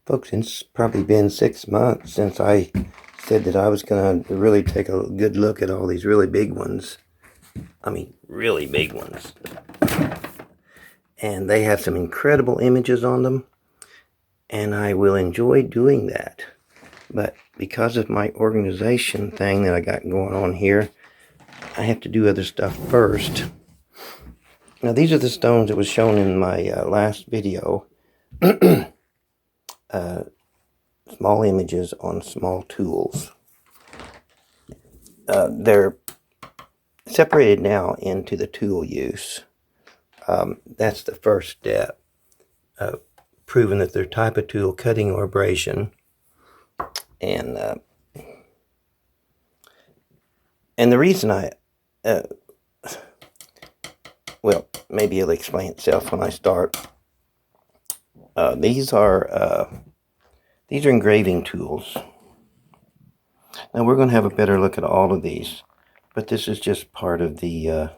Folks, it's probably been 6 months since I said that I was going to really take a good look at all these really big ones. I mean, really big ones. And they have some incredible images on them, and I will enjoy doing that. But because of my organization thing that I got going on here, I have to do other stuff first. Now, these are the stones that was shown in my last video. Small images on small tools. They're separated now into the tool use. That's the first step, proving that they're type of tool, cutting or abrasion. And the reason well, maybe it'll explain itself when I start. These are engraving tools. Now we're going to have a better look at all of these, but this is just part of the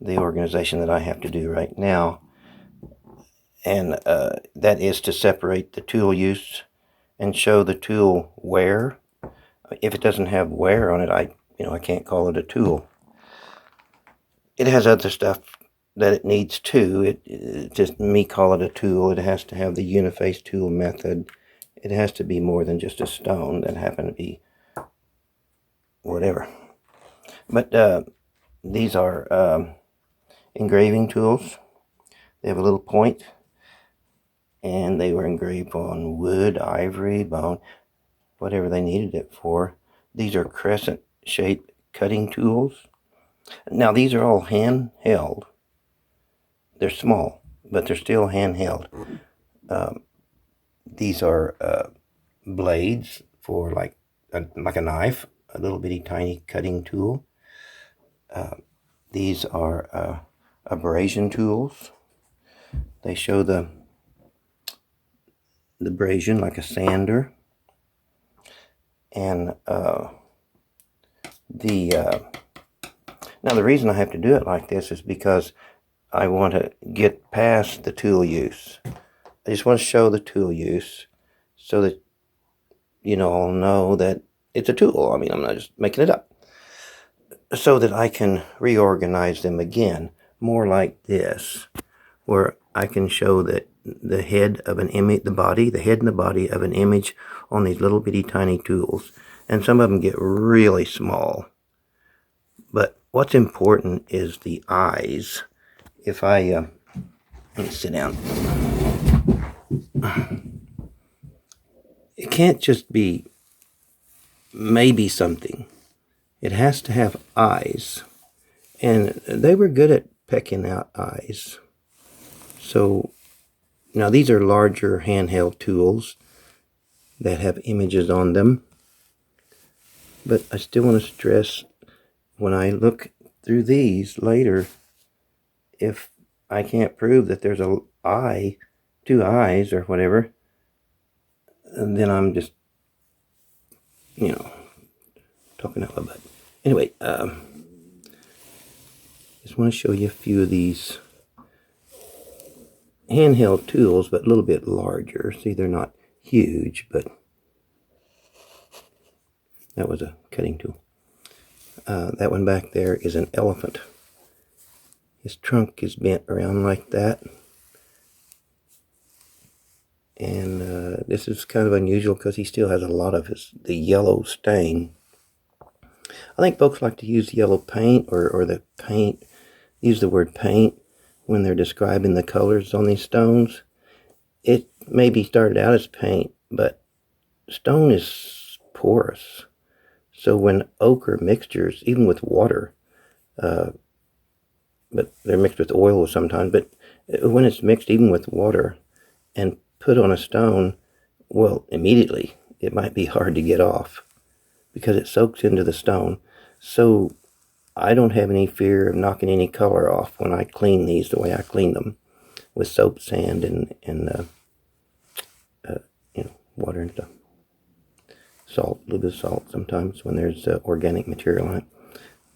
organization that I have to do right now, and that is to separate the tool use and show the tool wear. If it doesn't have wear on it, I can't call it a tool. It has other stuff that it needs too. It just me call it a tool. It has to have the uniface tool method. It has to be more than just a stone that happened to be whatever. But these are engraving tools. They have a little point, and they were engraved on wood, ivory, bone, whatever they needed it for. These are crescent-shaped cutting tools. Now, these are all hand-held. They're small, but they're still hand-held. These are blades for like a knife, a little bitty tiny cutting tool. These are abrasion tools. They show the abrasion like a sander. And now the reason I have to do it like this is because I want to get past the tool use. I just want to show the tool use so that I'll know that it's a tool. I mean, I'm not just making it up. So that I can reorganize them again, more like this, where I can show that the head of an image, the head and the body of an image on these little bitty tiny tools. And some of them get really small. But what's important is the eyes. If I, let me sit down. It can't just be maybe something. It has to have eyes. And they were good at pecking out eyes. So, now these are larger handheld tools that have images on them. But I still want to stress, when I look through these later, if I can't prove that there's a eye, two eyes or whatever, then I'm just, talking out my butt. Anyway, just want to show you a few of these handheld tools, but a little bit larger. See, they're not huge, but that was a cutting tool. That one back there is an elephant. His trunk is bent around like that. And this is kind of unusual because he still has a lot of the yellow stain. I think folks like to use yellow paint or the paint, use the word paint when they're describing the colors on these stones. It maybe started out as paint, but stone is porous. So when ochre mixtures, even with water, but they're mixed with oil sometimes, but when it's mixed even with water and put on a stone, well, immediately it might be hard to get off because it soaks into the stone. So I don't have any fear of knocking any color off when I clean these the way I clean them, with soap, sand, and water and stuff. Salt, a little bit of salt sometimes when there's organic material on it.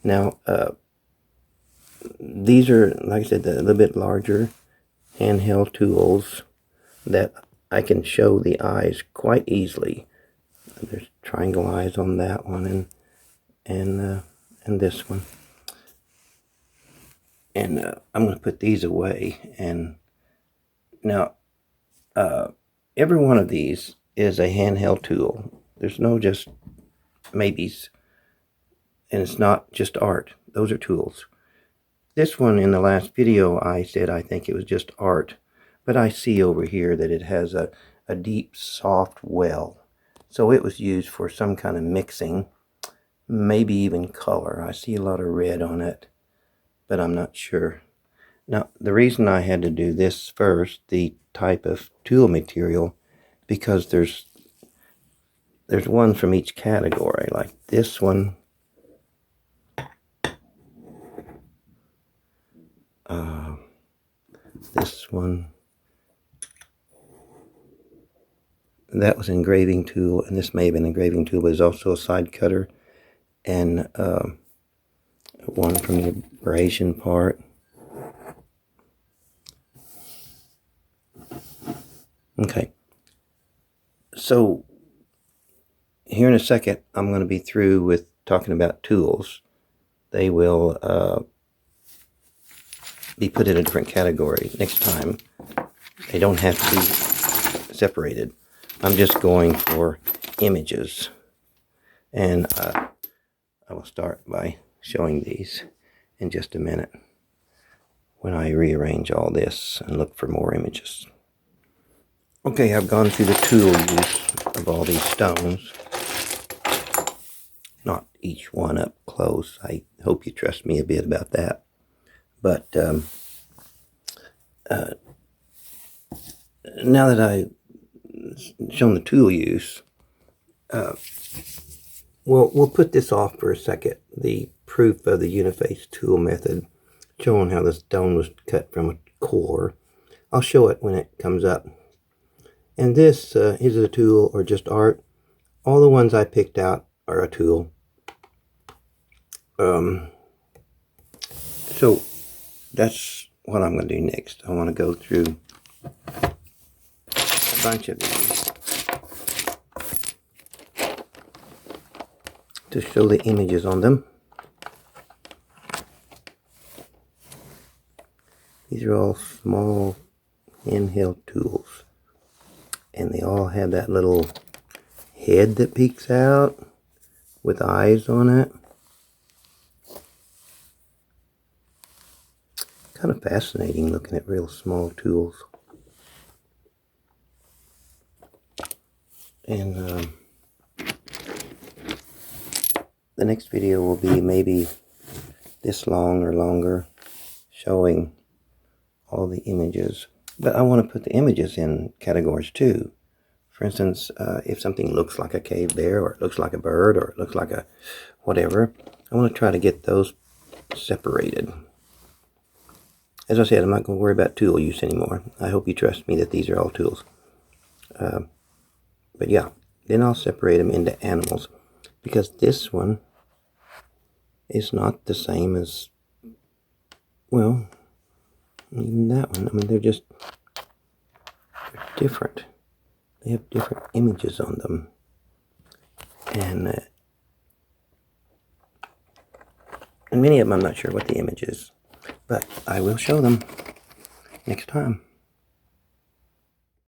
Now, these are, like I said, a little bit larger handheld tools that I can show the eyes quite easily. There's triangle eyes on that one and this one. And I'm going to put these away. And now, every one of these is a handheld tool. There's no just maybes. And it's not just art. Those are tools. This one in the last video I said I think it was just art. But I see over here that it has a deep, soft well. So it was used for some kind of mixing. Maybe even color. I see a lot of red on it. But I'm not sure. Now, the reason I had to do this first, the type of tool material, because there's one from each category. Like this one. This one. That was an engraving tool, and this may have been an engraving tool, but it's also a side cutter. And one from the abrasion part. Okay. So, here in a second, I'm going to be through with talking about tools. They will be put in a different category next time. They don't have to be separated. I'm just going for images. And I will start by showing these in just a minute when I rearrange all this and look for more images. Okay, I've gone through the tool use of all these stones. Not each one up close. I hope you trust me a bit about that. But now that I've shown the tool use, we'll put this off for a second. The proof of the uniface tool method, showing how the stone was cut from a core. I'll show it when it comes up. And this, is it a tool or just art? All the ones I picked out are a tool. So that's what I'm going to do next. I want to go through a bunch of these to show the images on them. These are all small handheld tools. And they all have that little head that peeks out with eyes on it. Kind of fascinating looking at real small tools. And the next video will be maybe this long or longer, showing all the images. But I want to put the images in categories too. For instance, if something looks like a cave bear, or it looks like a bird, or it looks like a whatever, I want to try to get those separated. As I said, I'm not going to worry about tool use anymore. I hope you trust me that these are all tools. But yeah, then I'll separate them into animals. Because this one is not the same as, well, even that one. I mean, they're different. They have different images on them. And many of them I'm not sure what the image is. But I will show them next time.